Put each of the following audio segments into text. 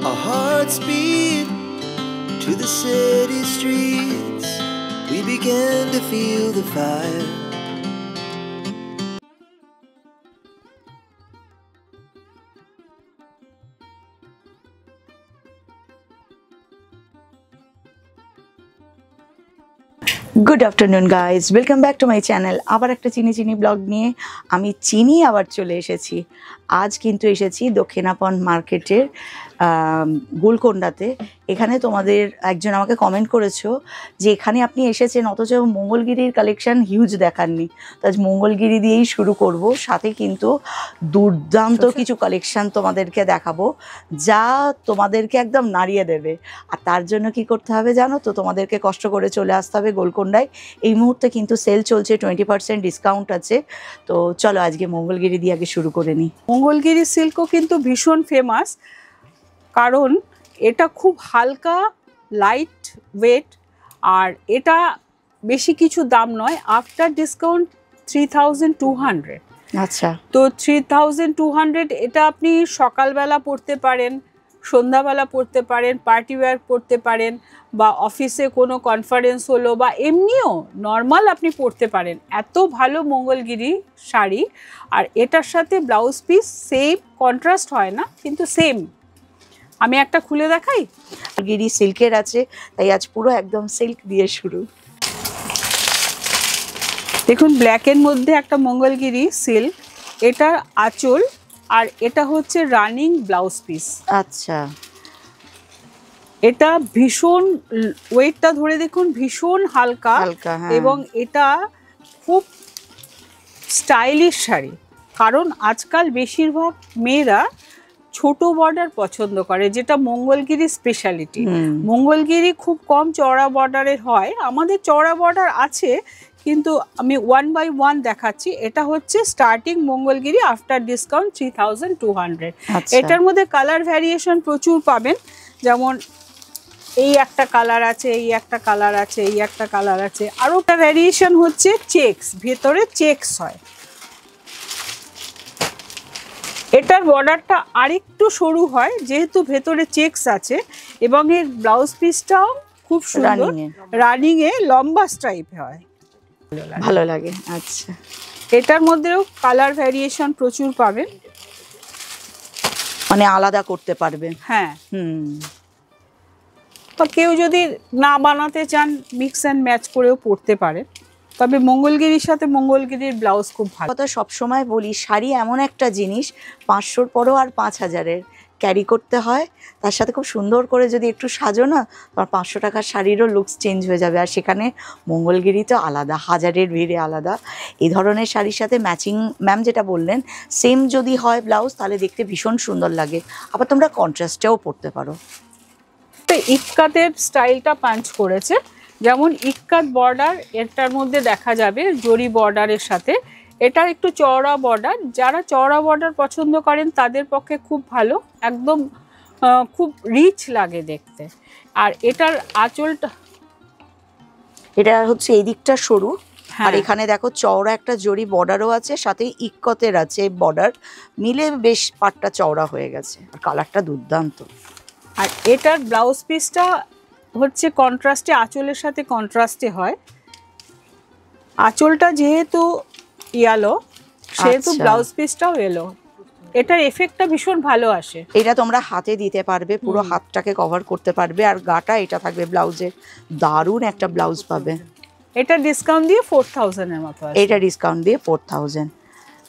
Our hearts beat to the city streets. We began to feel the fire. Good afternoon guys, welcome back to my channel. আবার একটা চিনি blog নিয়ে আমি আবার চলে এসেছি। আজ কিন্তু এসেছি দক্ষিণাপন মার্কেটের গোলকোন্ডাতে। এখানে তোমাদের একজন আমাকে কমেন্ট করেছো যে এখানে আপনি এসেছেন অথচ মঙ্গলগিরির কালেকশন হিউজ দেখাননি। তো আজ মঙ্গলগিরি দিয়েই শুরু করব, সাথে কিন্তু দুর্দান্ত কিছু কালেকশন তোমাদেরকে দেখাবো যা তোমাদেরকে একদম নাড়িয়ে দেবে। আর তার জন্য কি করতে হবে জানো তো, তোমাদেরকে কষ্ট করে চলে আসতে হবে গোলকোন্ডায়। এই মুহূর্তে কিন্তু সেল চলছে, 20% ডিসকাউন্ট আছে। তো চলো আজকে মঙ্গলগিরি দিয়ে আগে শুরু করে নিই। মঙ্গলগিরি সিল্কও কিন্তু ভীষণ ফেমাস, কারণ এটা খুব হালকা, লাইট ওয়েট, আর এটা বেশি কিছু দাম নয়। After discount 3200। আচ্ছা, তো 3200 এটা আপনি সকালবেলা পরতে পারেন, সন্ধ্যাবেলা পরতে পারেন, পার্টি ওয়্যার পরতে পারেন, বা অফিসে কোনো কনফারেন্স হলো, বা এমনিও নর্মাল আপনি পরতে পারেন। এত ভালো মঙ্গলগিরি শাড়ি। আর এটার সাথে ব্লাউজ পিস সেম, কন্ট্রাস্ট হয় না কিন্তু সেম। আমি একটা খুলে দেখাই। গিরি সিল্কের আছে, তাই আজ পুরো একদম সিল্ক দিয়ে শুরু। দেখুন, ব্ল্যাকের মধ্যে একটা মঙ্গলগিরি সিল্ক, এটা আঁচল, আর এটা হচ্ছে রানিং ব্লাউজ পিস। আচ্ছা, এটা ভীষণ ওয়েটটা ধরে দেখুন, ভীষণ হালকা, এবং এটা খুব স্টাইলিশ শাড়ি। কারণ আজকাল বেশিরভাগ মেয়েরা ছোট বর্ডার পছন্দ করে, যেটা মঙ্গলগিরি স্পেশালিটি। মঙ্গলগিরি খুব কম চওড়া বর্ডারের হয়, আমাদের চওড়া বর্ডার আছে, কিন্তু আমি 1 বাই 1 দেখাচ্ছি। এটা হচ্ছে স্টার্টিং মঙ্গলগিরি আফটার ডিসকাউন্ট 3200। এটার মধ্যে কালার ভ্যারিয়েশন প্রচুর পাবেন, যেমন এই একটা কালার আছে, এই একটা কালার আছে, এই একটা কালার আছে। আরও একটা ভ্যারিয়েশন হচ্ছে চেকস, ভেতরে চেকস হয়। এটার বর্ডারটা আরেকটু সরু হয় যেহেতু ভেতরে চেকস আছে, এবং এর ব্লাউজ পিসটাও খুব সুন্দর, রানিং এ লম্বা স্ট্রাইপ হয়, ভালো লাগে। আচ্ছা, এটার মধ্যেও কালার ভ্যারিয়েশন প্রচুর পাবেন, মানে আলাদা করতে পারবেন। হ্যাঁ, বা কেউ যদি না বানাতে চান মিক্স অ্যান্ড ম্যাচ করেও পরতে পারে। তবে মঙ্গলগিরির সাথে মঙ্গলগিরির ব্লাউজ খুব ভালো। কথা সবসময় বলি, শাড়ি এমন একটা জিনিস 500-র পরও আর 5000-এর ক্যারি করতে হয়। তার সাথে খুব সুন্দর করে যদি একটু সাজো না, তোমার 500 টাকার শাড়িরও লুকস চেঞ্জ হয়ে যাবে। আর সেখানে মঙ্গলগিরি তো আলাদা, হাজারের ভিড়ে আলাদা। এই ধরনের শাড়ির সাথে ম্যাচিং, ম্যাম যেটা বললেন, সেম যদি হয় ব্লাউজ, তাহলে দেখতে ভীষণ সুন্দর লাগে। আবার তোমরা কন্ট্রাস্টেও পরতে পারো। তো ইক্কাতের স্টাইলটা পাঞ্চ করেছে, যেমন ইক্কাত বর্ডার এটার মধ্যে দেখা যাবে জরি বর্ডারের সাথে। এটা একটু চওড়া বর্ডার, যারা চওড়া বর্ডার পছন্দ করেন তাদের পক্ষে খুব ভালো, একদম খুব রিচ লাগে দেখতে। আর এটার আঁচলটা, এটা হচ্ছে এই দিকটা সরু, আর এখানে দেখো চওড়া একটা জরি বর্ডারও আছে, সাথে ইক্কতের আছে বর্ডার, মিলে বেশ পাটটা চওড়া হয়ে গেছে। আর কালারটা দুর্দান্ত। আর এটার ব্লাউজ পিসটা হচ্ছে কন্ট্রাস্টে, আঁচলের সাথে কন্ট্রাস্টে হয়। আঁচলটা যেহেতু ইয়েলো, সেহেতু ব্লাউজ পিসটাও ইয়েলো। এটার এফেক্টটা ভীষণ ভালো আসে। এটা তোমরা হাতে দিতে পারবে, পুরো হাতটাকে কভার করতে পারবে, আর গাটা এটা থাকবে ব্লাউজে। দারুণ একটা ব্লাউজ পাবে। এটা ডিসকাউন্ট দিয়ে 4000 এর মতো আছে। এটা ডিসকাউন্ট দিয়ে 4000।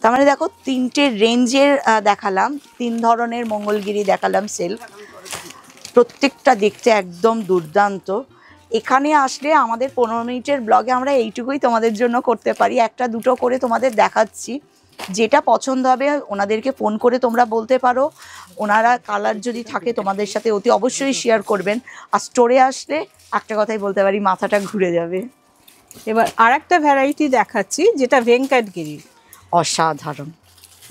তার মানে দেখো, 3টে রেঞ্জের দেখালাম, 3 ধরনের মঙ্গলগিরি দেখালাম সিল্ক, প্রত্যেকটা দেখতে একদম দুর্দান্ত। এখানে আসলে আমাদের 15 মিনিটের ব্লগে আমরা এইটুকুই তোমাদের জন্য করতে পারি, একটা দুটো করে তোমাদের দেখাচ্ছি। যেটা পছন্দ হবে ওনাদেরকে ফোন করে তোমরা বলতে পারো, ওনারা কালার যদি থাকে তোমাদের সাথে অতি অবশ্যই শেয়ার করবেন। আর স্টোরে আসলে একটা কথাই বলতে পারি, মাথাটা ঘুরে যাবে। এবার আর একটা ভ্যারাইটি দেখাচ্ছি, যেটা ভেঙ্কটগিরি। অসাধারণ।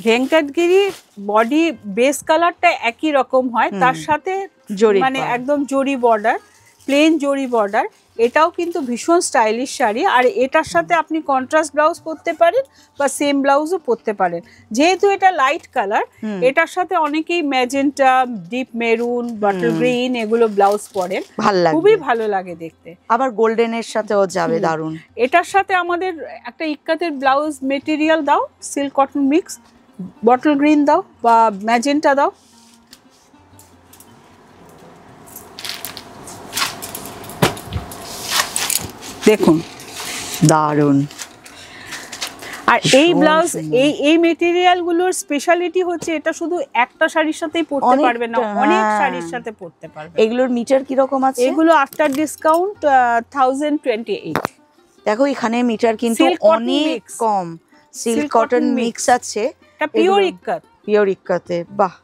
ভেঙ্কটগিরি বডি বেস কালারটা একই রকম হয়, তার সাথে মানে একদম জরি বর্ডার, প্লেন জরি বর্ডার। এটাও কিন্তু ভীষণ স্টাইলিশ শাড়ি, আর এটার সাথে আপনি কন্ট্রাস্ট ব্লাউজ পরতে পারেন বা সেম ব্লাউজও পরতে পারেন। যেহেতু এটা লাইট কালার, এটার সাথে অনেকেই magenta, deep maroon, butter green এগুলো ব্লাউজ পরেন, খুবই ভালো লাগে দেখতে। আবার গোল্ডেনের সাথেও যাবে, দারুন। এটার সাথে আমাদের একটা ইক্কাতের ব্লাউজ মেটেরিয়াল দাও, silk cotton mix, bottle green দাও বা ম্যাজেন্টা দাও। দেখুন দারুন। আর এই ব্লাউজ, এই মেটেরিয়াল গুলোর স্পেশালিটি হচ্ছে এটা শুধু একটা শাড়ির সাথেই পরতে পারবে না, অনেক শাড়ির সাথে পরতে পারবে। এগুলোর মিটার কি রকম আছে? এগুলো আফটার ডিসকাউন্ট 1028। দেখো এখানে মিটার কিন্তু অনেক কম, সিল্ক কটন মিক্স আছে, এটা পিওর ইক্কাত, পিওর ইক্কাতে। বাহ,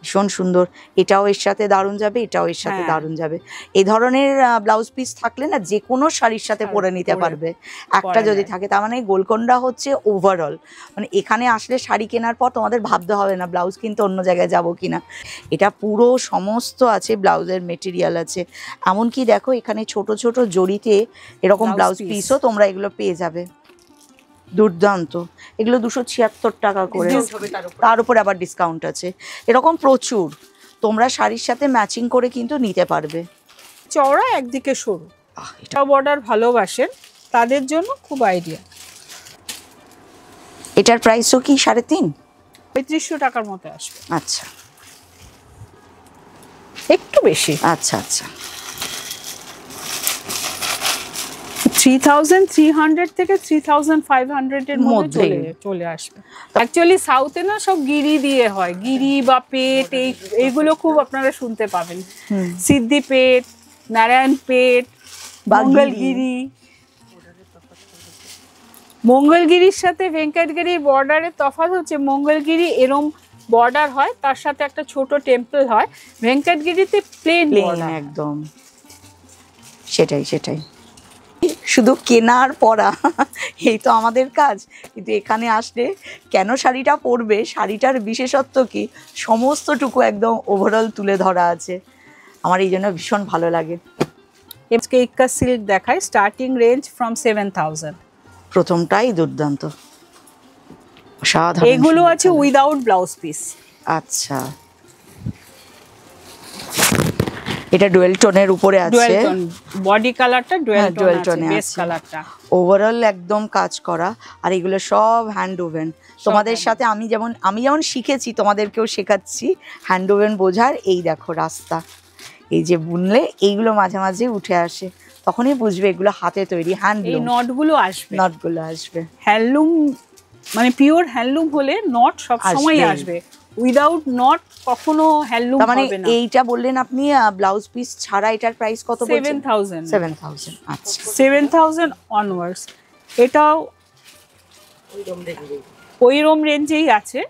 ভীষণ সুন্দর। এটাও এর সাথে দারুণ যাবে, এটাও এর সাথে দারুণ যাবে। এই ধরনের ব্লাউজ পিস থাকলে না যে কোনো শাড়ির সাথে পরে নিতে পারবে একটা যদি থাকে। তার মানে গোলকোন্ডা হচ্ছে ওভারঅল, মানে এখানে আসলে শাড়ি কেনার পর তোমাদের ভাবতে হবে না ব্লাউজ কিনতে অন্য জায়গায় যাবো কিনা। এটা পুরো সমস্ত আছে, ব্লাউজের মেটেরিয়াল আছে। এমনকি দেখো এখানে ছোট ছোট জড়িতে এরকম ব্লাউজ পিসও তোমরা এগুলো পেয়ে যাবে। দুর্দান্ত। এগুলো 276 টাকা করে, তার উপরে আবার ডিসকাউন্ট আছে। এরকম প্রচুর তোমরা শাড়ির সাথে ম্যাচিং করে কিন্তু নিতে পারবে। চওড়া একদিকে সরু, এটা বর্ডার ভালোবাসেন তাদের জন্য খুব আইডিয়া। এটার প্রাইসও কি 3.5, 3500 টাকার মতো আসবে। আচ্ছা, একটু বেশি। আচ্ছা আচ্ছা। 3300 থেকে 3500 এর মধ্যে চলে আসবে। অ্যাকচুয়ালি সাউথে না সব গিরি দিয়ে হয়, গিরি বা পেট, এইগুলো খুব আপনারা শুনতে পাবেন। সিদ্ধি পেট, নারায়ণ পেট, মঙ্গলগিরি। মঙ্গলগিরির সাথে ভেঙ্কটগিরির বর্ডারের তফাৎ হচ্ছে, মঙ্গলগিরি এরম বর্ডার হয়, তার সাথে একটা ছোট টেম্পল হয়। ভেঙ্কটগিরিতে প্লেন একদম। সেটাই সেটাই, শুধু কেনার পরা এই তো আমাদের কাজ, কিন্তু এখানে আসলে কেন শাড়িটা পরবে, শাড়িটার বিশেষত্ব কি, সমস্তটুকু একদম ওভারঅল তুলে ধরা আছে। আমার এই জন্য ভীষণ ভালো লাগে। আজকে ইক্কা সিল্ক দেখায়, স্টার্টিং রেঞ্জ ফ্রম 7000। প্রথমটাই দুর্দান্ত, সাধারণ। এগুলো আছে উইদাউট ব্লাউজ পিস। আচ্ছা, এটা ডুয়েল টোনের উপরে আছে, বডি কালারটা ডুয়েল টোনে আছে, বেস কালারটা ওভারঅল একদম কাজ করা। আর এগুলো সব হ্যান্ড ওভেন। তোমাদের সাথে আমি যেমন শিখেছি তোমাদেরকেও শেখাচ্ছি হ্যান্ড ওভেন বোঝার। এই দেখো রাস্তা, এই যে বুনলে এইগুলো মাঝে মাঝে উঠে আসে, তখনই বুঝবে এগুলো হাতে তৈরি হ্যান্ডলুম। এই নটগুলো আসবে, হ্যান্ডলুম মানে পিওর হ্যান্ডলুম হলে নট সব সময় আসবে, উইদাউট নট কখনো হ্যান্ডলুম হবে না। এইটা বললেন আপনি ব্লাউজ পিস ছাড়া এটার প্রাইস কত বলছেন? 7000। আচ্ছা, 7000 অনওয়ার্ডস। এটাও ওইরকম রেঞ্জেই আছে।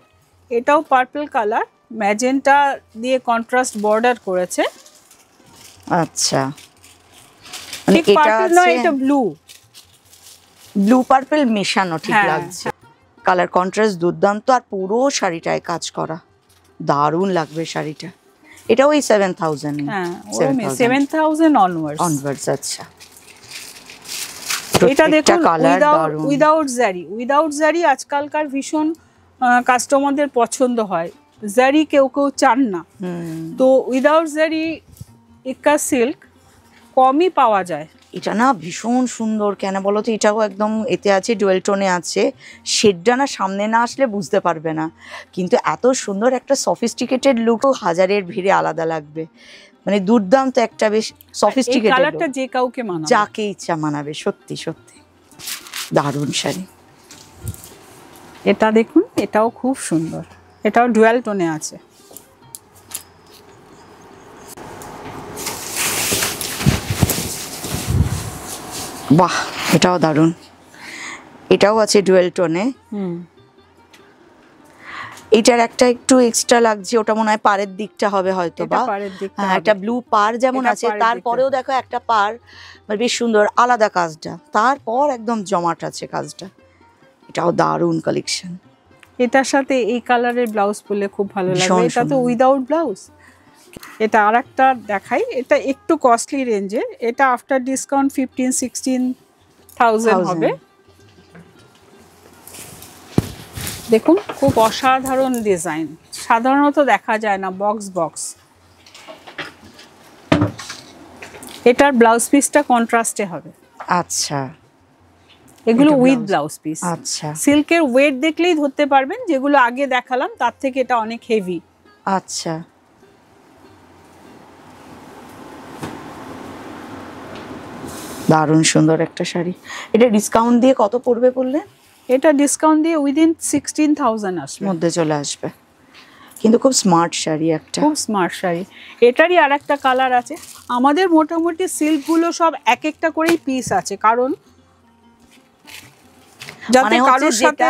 এটাও পার্পল কালার, ম্যাজেন্টা দিয়ে কন্ট্রাস্ট বর্ডার করেছে। আচ্ছা, মানে এটা নয়, এটা ব্লু পার্পল মেশানো, ঠিক লাগছে। কালার কন্ট্রাস্ট দুর্দান্ত, আর পুরো শাড়িটায় কাজ করা, দারুণ লাগবে শাড়িটা। এটাও এই 7000। হ্যাঁ, 7000 অনওয়ার্ডস। আচ্ছা, এটা দেখুন উইদাউট জারি আজকালকার ভীষণ কাস্টমারদের পছন্দ হয়। জারি কেউ চান না, তো উইদাউট জারি ইক্কা সিল্ক কমই পাওয়া যায়। এটা না ভীষণ সুন্দর, কেন বলো তো? এটাও একদম এতে আছে, ডুয়েল টোনে আছে। শেডটা না সামনে না আসলে বুঝতে পারবে না, কিন্তু এত সুন্দর একটা সফিস্টিকেটেড লুকও হাজারের ভিড়ে আলাদা লাগবে। মানে দুর্দান্ত একটা বেশ সফিস্টিকেটেড, কালারটা যে কাউকে মানাবে, যাকে ইচ্ছা মানাবে। সত্যি সত্যি দারুণ শাড়ি। এটা দেখুন, এটাও খুব সুন্দর, এটাও ডুয়েল টোনে আছে। বাহ, এটাও দারুণ। এটাও আছে ডুয়েল টোনে। এটার একটা একটু এক্সট্রা লাগছে, ওটা মনে হয় পাড়ের দিকটা হবে হয়তো, বা একটা ব্লু পার যেমন আছে, তারপরেও দেখো একটা পার বেশ সুন্দর আলাদা কাজটা, তারপর একদম জমাট আছে কাজটা। এটাও দারুণ কালেকশন। এটার সাথে এই কালারের ব্লাউজ পরলে খুব ভালো লাগবে। এটা তো উইদাউট ব্লাউজ, এটা আরেকটা দেখাই, এটা একটু কস্টলি রেঞ্জের, এটা আফটার ডিসকাউন্ট 15-16,000 হবে। দেখুন খুব অসাধারণ ডিজাইন, সাধারণত দেখা যায় না, বক্স বক্স। এটার ব্লাউজ পিসটা কন্ট্রাস্টে হবে। আচ্ছা, এগুলো উইথ ব্লাউজ পিস। আচ্ছা, সিল্কের ওয়েট দেখলেই ধরতে পারবেন, যেগুলো আগে দেখালাম তার থেকে এটা অনেক হেভি। আচ্ছা, দারুণ সুন্দর একটা শাড়ি। এটা ডিসকাউন্ট দিয়ে কত পড়বে বললে? এটা ডিসকাউন্ট দিয়ে উইদিন 16,000 আসবে, মধ্যে চলে আসবে। কিন্তু খুব স্মার্ট শাড়ি একটা, খুব স্মার্ট শাড়ি। এটারই আর একটা কালার আছে। আমাদের মোটামুটি সিল্কগুলো সব এক একটা করেই পিস আছে, কারণ যাতে কারোর সাথে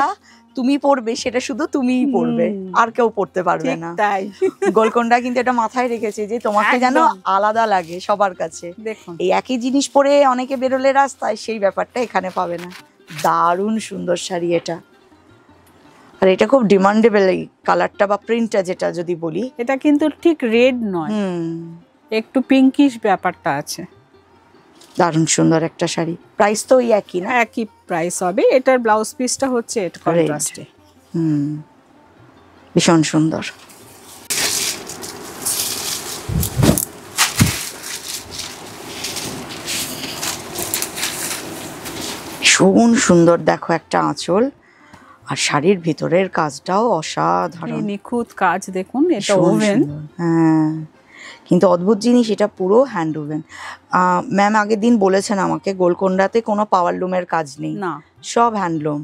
তুমি পরবে সেটা শুধু তুমিই পরবে, আর কেউ পরতে পারবে না। তাই গোলকোন্ডা কিন্তু এটা মাথায় রেখেছে যে তোমাকে যেন আলাদা লাগে সবার কাছে। দেখুন এই একই জিনিস পরে অনেকে বেরোলে রাস্তায়, সেই ব্যাপারটা এখানে পাবে না। দারুণ সুন্দর শাড়ি এটা, আর এটা খুব ডিমান্ডেবল এই কালারটা বা প্রিন্টটা যেটা যদি বলি। এটা কিন্তু ঠিক রেড নয়, একটু পিঙ্কিশ ব্যাপারটা আছে। দারুণ সুন্দর একটা শাড়ি। প্রাইস তো ওই একই না? একই প্রাইস হবে। এটার ব্লাউজ পিসটা হচ্ছে এটা কন্ট্রাস্টে। ভীষণ সুন্দর। ভীষণ সুন্দর, দেখো একটা আঁচল, আর শাড়ির ভিতরের কাজটাও অসাধারণ, নিখুঁত কাজ। দেখুন এটা ওভেন, হ্যাঁ, কিন্তু অদ্ভুত জিনিস, এটা পুরো হ্যান্ড ওভেন। ম্যাম আগের দিন বলেছেন আমাকে গোলকোন্ডাতে কোনো পাওয়ার লুমের কাজ নেই, না সব হ্যান্ডলুম।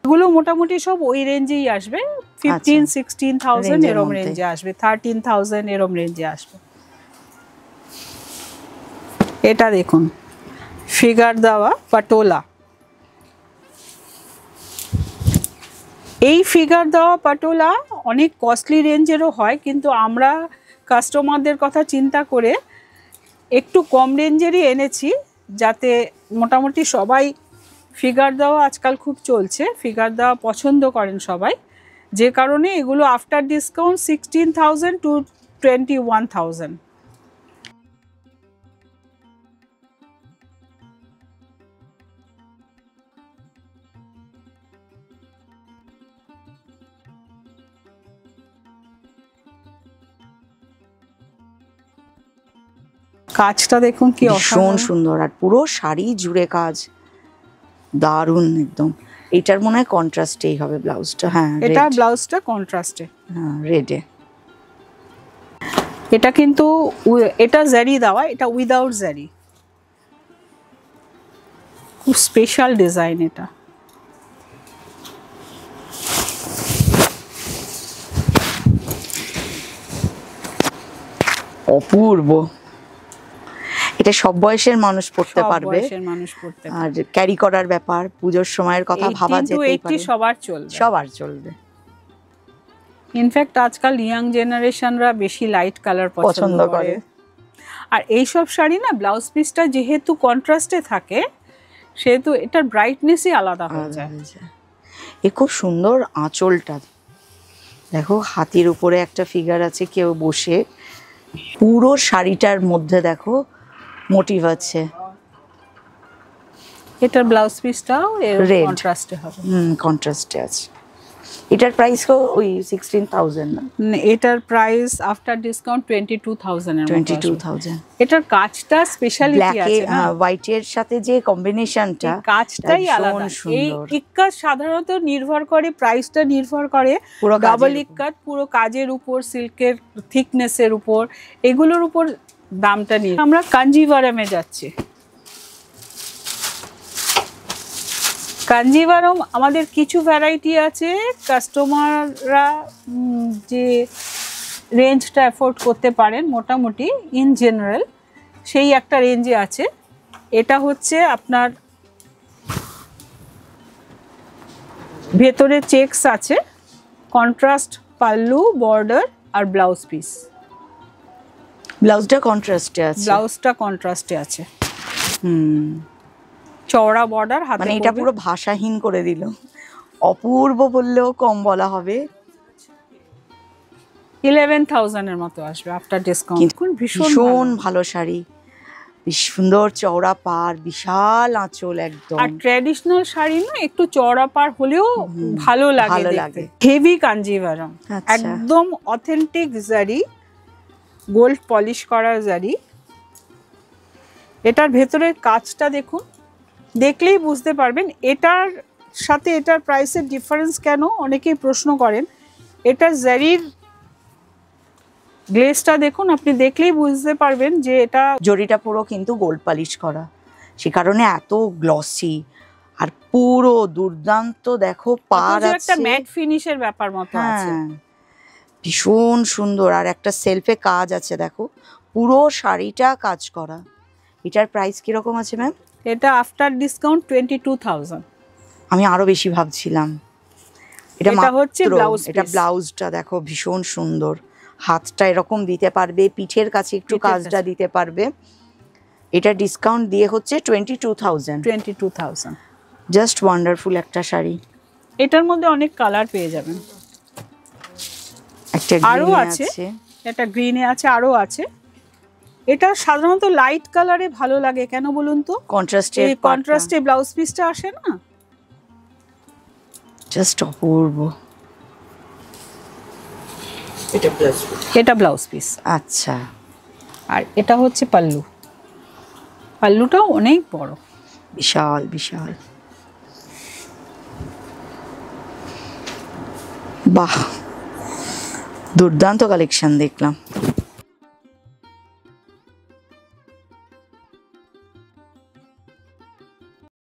এগুলো মোটামুটি সব ওই রেঞ্জেই আসবে, 15-16,000 এরম রেঞ্জে আসবে, 13,000 এরম রেঞ্জে আসবে। এটা দেখুন ফিগার দেওয়া পাটোলা। এই ফিগার দেওয়া পাটোলা অনেক কস্টলি রেঞ্জেরও হয়, কিন্তু আমরা কাস্টমারদের কথা চিন্তা করে একটু কম রেঞ্জেরই এনেছি, যাতে মোটামুটি সবাই ফিগার দেওয়া আজকাল খুব চলছে, ফিগার দেওয়া পছন্দ করেন সবাই, যে কারণে এগুলো আফটার ডিসকাউন্ট 16,000 to 21,000। কাজটা দেখুন কি ভীষণ সুন্দর, আর পুরো শাড়ি জুড়ে কাজ, দারুণ একদম। এটার মনে হয় কন্ট্রাস্টেই হবে ব্লাউজটা। হ্যাঁ, এটা ব্লাউজটা কন্ট্রাস্টে, হ্যাঁ রেডে। এটা কিন্তু এটা জারি দেওয়া, এটা উইদাউট জারি, খুব স্পেশাল ডিজাইন এটা। অপূর্ব, এটা সব বয়সের মানুষ পড়তে পারবে, আর ক্যারি করার ব্যাপার, পুজোর সময়ের কথা ভাবা যেতেই পারে, সবার চলবে, সবার চলবে। ইনফ্যাক্ট আজকাল ইয়াং জেনারেশনরা বেশি লাইট কালার পছন্দ করে। আর এই সব শাড়ি না ব্লাউজ পিসটা যেহেতু কন্ট্রাস্টে থাকে, সেহেতু এটার ব্রাইটনেসই আলাদা হয়ে যায়। এ খুব সুন্দর আঁচলটা দেখো, হাতির উপরে একটা ফিগার আছে কেউ বসে, পুরো শাড়িটার মধ্যে দেখো মোটিভ আছে। এটার ব্লাউজ পিসটাও কন্ট্রাস্টে হবে, কন্ট্রাস্টে আছে। এটার প্রাইস ওই 16,000 না? এটার প্রাইস আফটার ডিসকাউন্ট 22,000 এর মতো। 22,000। এটার কাজটা স্পেশালিটি আছে না, হোয়াইট এর সাথে যে কম্বিনেশনটা, কাজটাই আলাদা। এই ইক্কাত সাধারণত নির্ভর করে, প্রাইসটা নির্ভর করে ডাবল ইক্কাত পুরো কাজের উপর, সিল্কের থিকনেসের উপর, এগুলোর উপর দামটা নিয়ে। আমরা কাঞ্জিভারমে যাচ্ছি। কাঞ্জিভারম আমাদের কিছু ভ্যারাইটি আছে, কাস্টমাররা যে রেঞ্জটা অ্যাফোর্ড করতে পারেন মোটামুটি ইন জেনারেল, সেই একটা রেঞ্জে আছে। এটা হচ্ছে আপনার ভেতরে চেকস আছে, কন্ট্রাস্ট পাল্লু, বর্ডার আর ব্লাউজ পিস। ব্লাউজটা কন্ট্রাস্টে আছে, ব্লাউজটা কন্ট্রাস্টে আছে, চওড়া বর্ডার, হাতে মানে এটা পুরো ভাষাহীন করে দিল। অপূর্ব বললেও কম বলা হবে। 11,000 এর মতো আসবে আফটার ডিসকাউন্ট। ভীষণ ভালো শাড়ি, বেশ সুন্দর চওড়া পাড়, বিশাল আঁচল একদম। আর ট্র্যাডিশনাল শাড়ি না একটু চওড়া পাড় হলেও ভালো লাগে। হেভি কাঞ্জিভারাম, একদম অথেন্টিক জারি, গোল্ড পলিশ করা জারি। এটার ভেতরের কাজটা দেখুন, দেখলেই বুঝতে পারবেন এটার সাথে এটার প্রাইসের ডিফারেন্স কেন অনেকেই প্রশ্ন করেন। এটার জারির গ্লেজটা দেখুন, আপনি দেখলেই বুঝতে পারবেন যে এটা জরিটা পুরো কিন্তু গোল্ড পলিশ করা, সে কারণে এত গ্লসি আর পুরো দুর্দান্ত। দেখো পার আছে, একটা ম্যাট ফিনিশের ব্যাপার মতো আছে, ভীষণ সুন্দর। আর একটা সেলফে কাজ আছে, দেখো পুরো শাড়িটা কাজ করা। এটার প্রাইস কিরকম আছে ম্যাম? এটা আফটার ডিসকাউন্ট 22,000। আমি আরো বেশি ভাবছিলাম। এটা হচ্ছে ব্লাউজ, এটা ব্লাউজটা দেখো ভীষণ সুন্দর, হাতটা এরকম দিতে পারবে, পিঠের কাছে একটু কাজটা দিতে পারবে। এটা ডিসকাউন্ট দিয়ে হচ্ছে 22,000। জাস্ট ওয়ান্ডারফুল একটা শাড়ি। এটার মধ্যে অনেক কালার পেয়ে যাবেন, একটা আরো আছে, এটা গ্রিনে আছে, আরো আছে। এটা সাধারণত লাইট কালারে ভালো লাগে, কেন বলুন তো? কন্ট্রাস্টে ব্লাউজ পিসটা আসে না, জাস্ট অপূর্ব। এটা ব্লাউজ পিস। আচ্ছা, আর এটা হচ্ছে পাল্লু, পাল্লুটাও অনেক বড়, বিশাল বিশাল। বাহ, দুর্দান্ত কালেকশন দেখলাম।